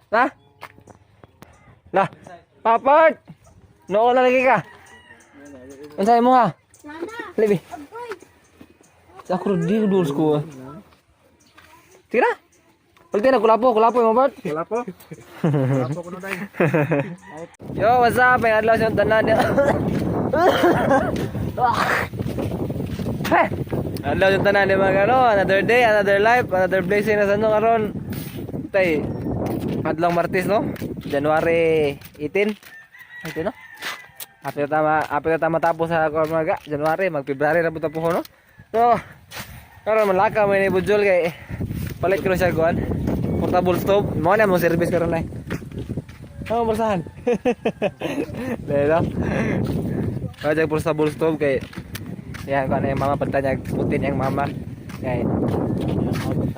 Nah. Lah, Papart. Noo na lagi ka. Unsay mo ha? Libi. Sa ako di duls ko. Sige na. Palitin na kulapo mo Bart. Kulapo ko na dai. Yo, what's up? May adlaw sa tanan. Adlaw sa tanan mga ano, another day, another life, another blessing na sa ano karon. Tay adlaw Martes no? January 18. Ay no? Apil ta matapos sa mga January, mag-February na buta po no. So, karon malaka may ni Bujol kay palit ko siya kuan. Portable stove. Mo na mo service karon nay. Oh, bersahan. Lelo. Kaya portable stove kay yan ko na yung mama pagtanya putin yang mama. Kay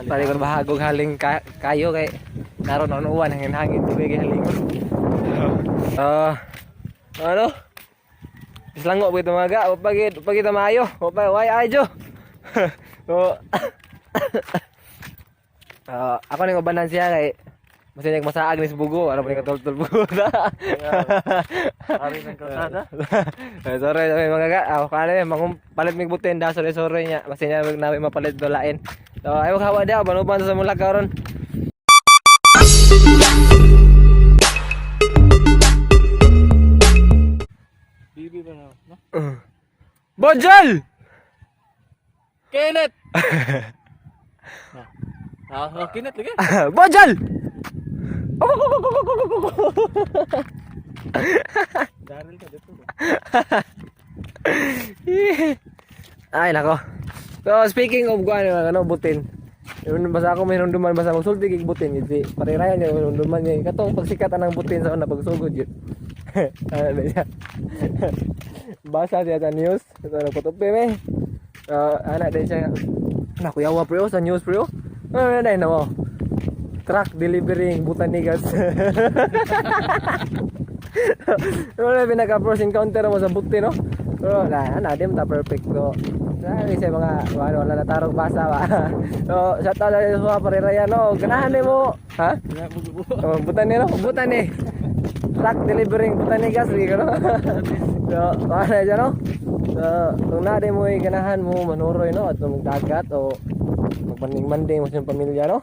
pali ko bahagog haling kayo kay naron uwan hangin tubig halingon. Ano? Islango pagito maga, pagito maayo. Why ajo? So ako ning ubanan siya kay masin masaag ni bugo, ano pa ni katultol bugo na. Ari nang kalsada. Sorry mga ga, ako kani palit mig butin da sorry niya. Masin niya nawi mapalit dolain. So ayo hawa daw banuban sa mula karon. Bibi ba na? Bojol! Kenneth. Kenneth lagi. Bojol! Daril ka dito. Ay nako. So speaking of ano butin. Yung basta ako mayroon duman basta magsulti kay butin iti parirayan niya mayroon duman niya katong pagsikat anang butin sa una pagsugod yun. Ano niya? Basa siya sa news. Ito na kutupi me. Anak din siya. Nakuyawa pre sa news pre. Ano na mo? Truck delivering Butanigas. Wala pinaka-first encounter mo sa buti no. Pero na dim ta perfect ko. Dahil sa mga wala na tarong basa ba. So sa tala sa parirayan no, ganahan mo. Ha? Oh, butani no, butani. Truck delivering Butanigas ri no. So ano dyan no? So kung na mo ganahan mo manuroy no at magdagat o magmanding-manding mo sa pamilya no.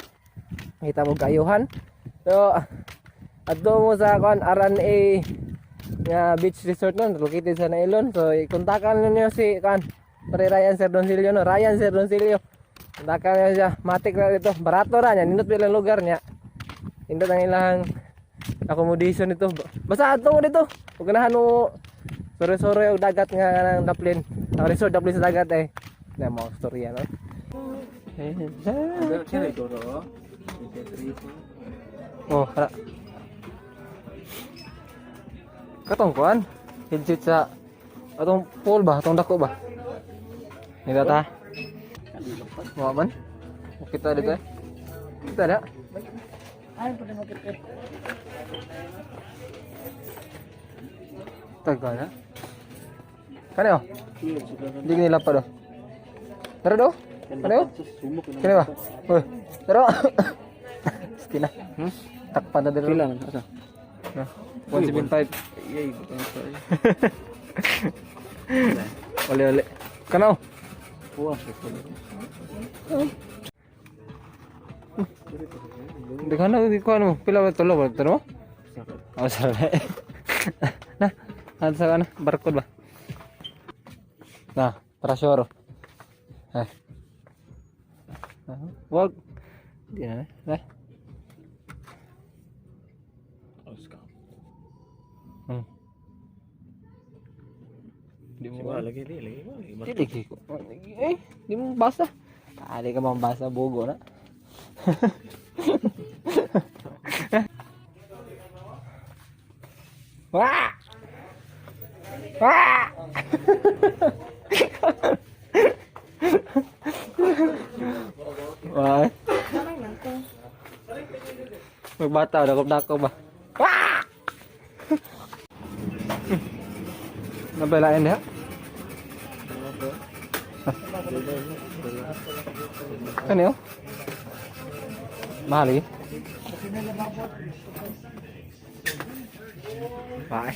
Kita mo kayuhan. So adto mo sa kon RNA nga beach resort no, located sa Nailon. So kontakan niyo si kan Ryan Sir Doncilio no, Ryan Sir Doncilio. Kontakan niyo siya, matik na dito. Barato ra nya, nindot bilang lugar niya. Nindot ang ilang accommodation nito. Basta adto mo dito. Ug ganahan mo sore-sore og dagat nga nang daplin. Ang resort daplin sa dagat eh. Na mo storya no. Oh, harap. Katong kuan, headset sa atong pole ba, atong dako ba? Nila ta. Wa man. Kita dito eh. Kita ada. Ay, pwede makikita. Tagal na. Kani oh? Di nila pa do. Tara do. Kani oh? Kani ba? Hoy. Tara. Stina. Takpan na dito. Pilang asa? 175. Yay, Ole. Kana oh? puas. Di kana di ko ano, pila ba tolo ba tero? Oh, sorry. Nah, ada sa kana barcode ba? Nah, trasoro. Wag. Di na. Di mo Lagi. Lagi ko. Di mo basa. Di ka mambasa bugo na. Wah! Wah! Wah. Magbata udah dako ba? Wah! Nabelain dia. Kan yo? Mahal lagi. Bye.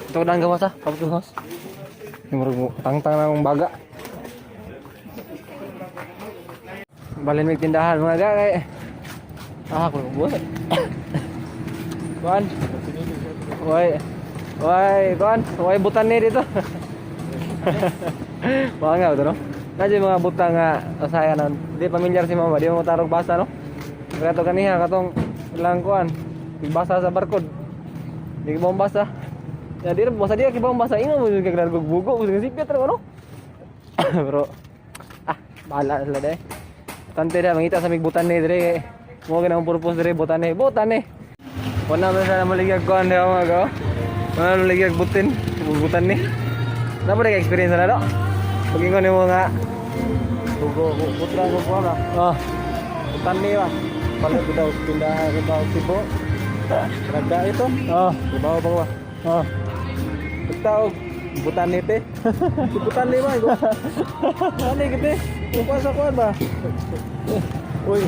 Ito ko nang gawas ha. Kapag gawas. Yung tang-tang ng baga. Balin may tindahan mga gagay. Ako buhay. Kuan. Kuan butan ni dito. Baka nga ito no. Nadyo mga butang nga saya na. Di pamilyar si mama, di mo tarog basa no. Kato kaniha katong lang kuan. Basa sa barcode. Di mo basa. Ya di basa dia kibang basa ino mo kay largog bugo usig sipit ra no. Pero bahala sila deh. Tante dah mangita sa mig butan ni dire. Mo ganang purpose dire butan ni. Wala man sana maligag kuan di mga go. Wala maligag butin butan ni. Napa ka experience na do? Pagingon mo nga bugo putra ko po na. Butan ni ba. Palit kita pindah kita Sibo. Raga itu. Di bawah bawah. Betul butan ni teh. Butan ni ba go. Ani gitu. Puasa kuan ba? Uy.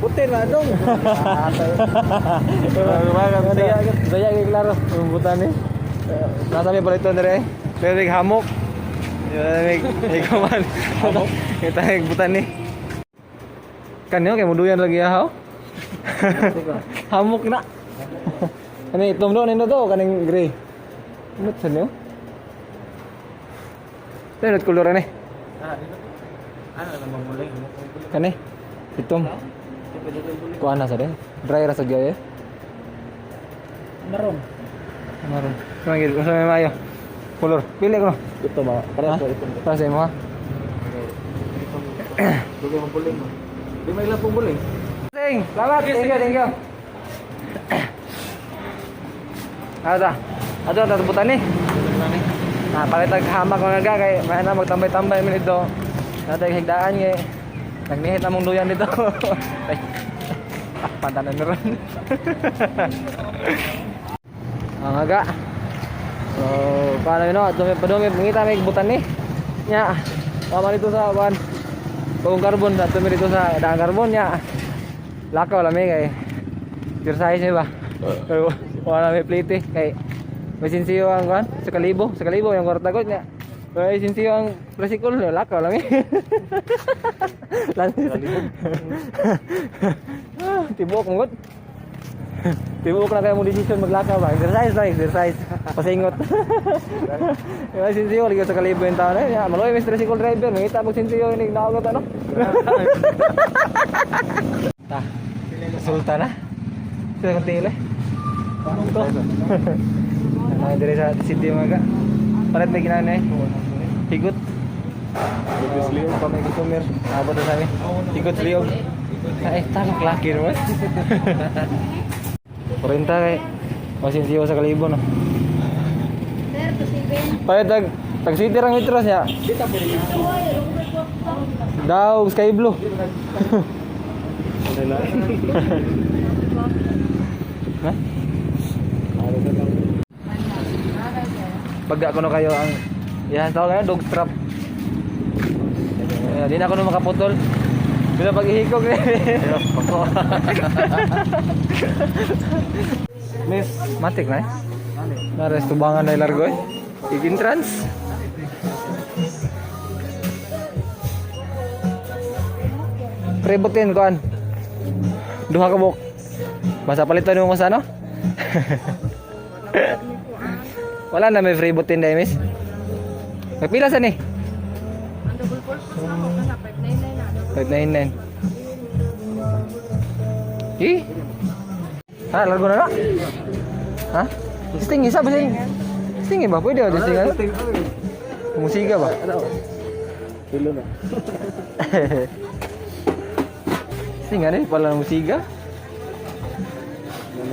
Putin lah dong. Saya klaro butan ni. Nasa may paliton dire. Pero hamok. Ikaman. Kita butan ni. Kanyo kay muduyan lagi ya. Hamok na. Ani itom do nendo to kaning gray. Nut sanyo. Tenot kulor ani. Ano namang mulay? Kani itom. Kuan na sa din. Dry ra sa gaya. Maroon. Mangil sa may mayo. Kulor. Pili ko no. Ito ba? Para ko ito. Para sa imo ha. Dugo mo buling mo. Di may lapong buling. Sing, salamat. Thank you. Ada. Ato tatubutan ni. Palitag hamak mga ga kay may na magtambay-tambay mi dito. Natay higdaan nga. Nagnihit namong duyan dito. Ay. Pantanan na ron. Ang aga. So, paano yun no? Padumi, mangita may butan ni. Nya. Tama dito sa ban. Pagong karbon, dito dito sa daang karbon nya. Lakaw lami kay. Exercise ba? Wala may plate kay. May sinsiyo ang kan sa kalibo yung kwartagot nya. May sinsiyo ang presikol lakaw lami. Tibok mo. Tibok na kayo mo decision maglakaw ba? Exercise. Pasingot. May sinsiyo lagi sa kalibo yung tao na. Ya, maloy may tricycle driver, mangita mo sinsiyo ni naogot ano. Ta. Sultan na. Sila kong tila. Ano to? Ay, dari sa city mga ka. Palit may ginanay. Higot. Higot liog pa may kukumir. Abot na sami. Higot liog. Ay, tamang laki naman. 40 kay. Masin siyo sa kalibo no. Palit tag city rang mitros niya. Daw sky blue. Hah? Pagka kuno kayo ang yan tawag kayo dog strap. Di na kuno makaputol. Bila pag ihikog ni. Miss matik na. Nares tubangan na largo eh. Igin trans. Prebutin kuan. Duha ka buk. Basta palitan mo sa ano? Wala na may free butin dahil miss. May pila sa ni? Ang double pulse na ako kana 599 na. 599. Ha, largo na na? Ha? Sting isa ba sing? Sting ba? Pwede ba sting ano? Musika ba? Kilo na. Sting ano eh? Pala musika?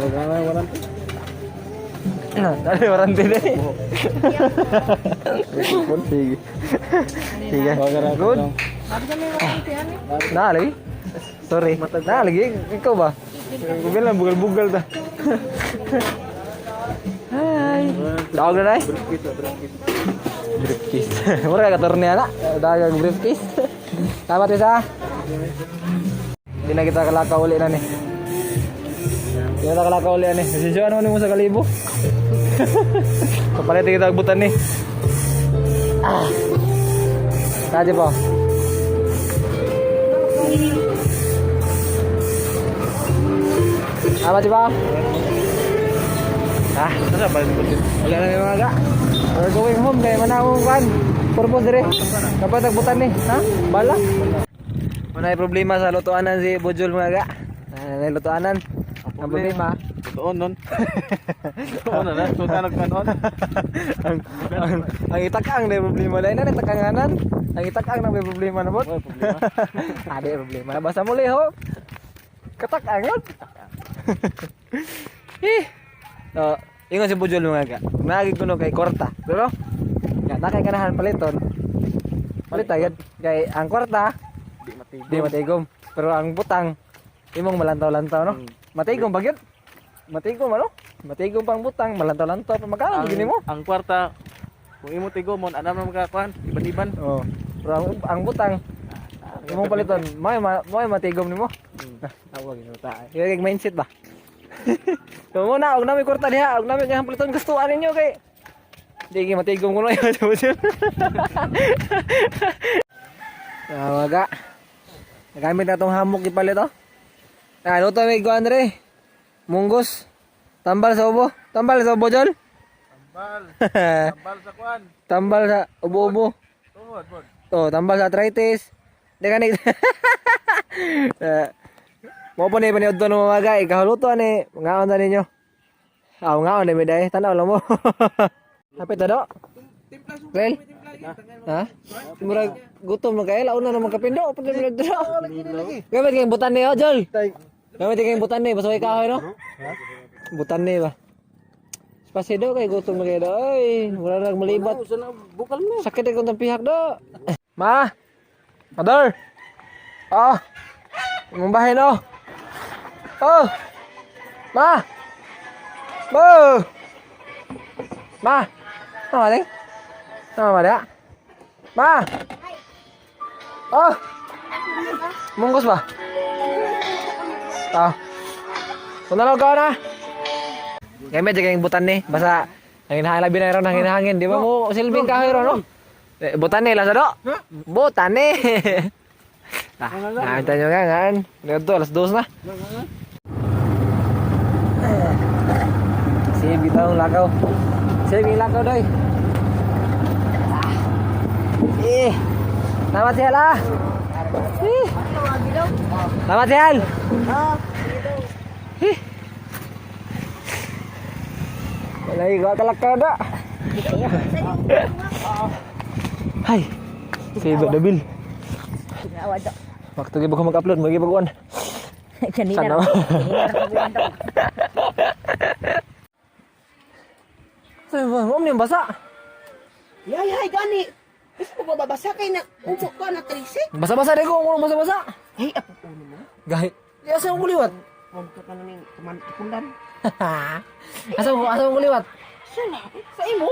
Waran. Dali waranti na eh. Sige. Sige. Good. Sabi sa may warranty ani. Lagi? Sorry. Lagi? Ikaw ba? Bugal na, bugal-bugal ta. Hi. Tawag na na eh. Briefcase. Mura ka katorni na. Dagang briefcase. Tama isa. Hindi na kita kalakaw uli na ni. Yung nakalakaw ulit ni. Sisyon mo sa kalibo. Kapalit kita agbutan ni. Tadi po. Apa sih Pak? Nasa ba yung butin? Wala na yung mga ga. We're going home kaya manamong kan. Purpose dire. Kapag tagbutan ni, ha? Bala. Wala yung problema sa lutuanan si Bujol mga ga. May lutuanan. Ang problema. Totoo nun. Totoo na. Totoo na nagkanon. Ang itakang na yung problema. Lain na itakanganan. Ang itakang na may problema na po. Wala problema. Ada yung problema. Basta muli ho. Katakang yun. So, ingon si Bujol mga ga. Nagig ko no kay Korta. Pero, nakay kanahan paliton. Palit agad. Kay ang Korta, Di matigo. di matigom. Pero ang butang, imong malantaw-lantaw no? Matigom bagit. Matigom ano? Matigom pang butang, malantaw-lantaw. Magkano gini mo? Ang kwarta, kung imo tigo mo, anam na magkakuan, iban-iban. Oh. Pero ang butang, imong paliton, may matigom nimo. Awag ino ta. Yung mindset ba? So muna, og nami kurta diha, og nami kay paliton gustuan ninyo kay di matigom ko na yun. Waga. Nagamit na tong hamok ipalit oh. Ano to may kuan re? Munggos. Tambal sa ubo. Tambal sa ubo Jol. Tambal. Tambal sa kuan. Tambal sa ubo-ubo. Tuhod, bod. Oh, tambal sa arthritis. Di ka ni. Mo pa ni paniod to no mga guys, kahuluto ni ngaon ta ninyo. Ngaon ni meday, tanaw lang mo. Hapit ta do. Well. Ha? Murag gutom na kay launa na magkapindo, pud mi do. Gamit kay butan ni Jol. Gamit kay butan ni, basay kahoy no? Butan ni ba? Spasido kay gutom na kay do. Ay, murag malibat. Bukal mo. Sakit ang kuntang pihak do. Ma. Mother. Ah. Mumbahin oh. Oh. Ma. Bo. Ma. Ano ba? Ano ba? Ma. Oh. Munggos ba? Ah. Punta ka na. Gamit yung butan ni. Basta nanginahangin labi na ron, nanginahangin. Di ba mo silbing kahoy ron no? Butan ni, lasa do? Butan ni. Nakita nyo nga nga. Ito, alas 2 na. Save kita ang lakaw. Save yung lakaw doy. Selamat siang lah. Selamat siang. Lagi gua ke lakaw dah. Hai. Save double. Waktu kita buka mag-upload, bagi baguan. Sana. Om ni basa. Ya, gani. Gusto ko babasa kay na upo ka na trisi. Basa-basa deh kok, ngomong basa-basa. Hey, apa puno mo? Gahit. Ya asa mo liwat. Huwag ka ka namin kumandan. Asa mo liwat. Sana, sa imo.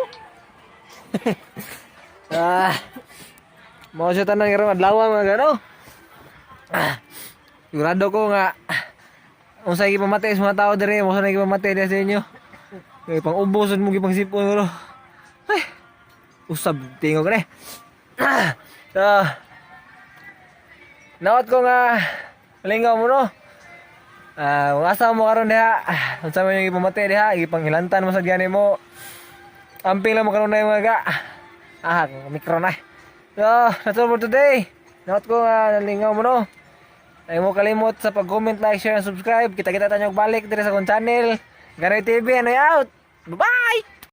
Mau siya tanan nga adlaw mga gano. Sigurado ko nga unsay gipamatay sa mga tao dire, mo sa gipamatay sa inyo. Kay pang ubosod mo gipang sipon bro. Ay. Usab tingo ka ni. Nawat ko nga malingaw mo no. Kung asa mo karon diha, unsa man yung gipamatay diha, gipanghilantan mo sa gani mo. Amping lang mo karon na yung mga ga. Mikro na. So, that's all for today. Nawat ko nga nalingaw mo no. Ay mo kalimot sa pag-comment, like, share, and subscribe. Kita-kita tayo balik dire sa akong channel. Ganoy TV, ano out. Bye-bye!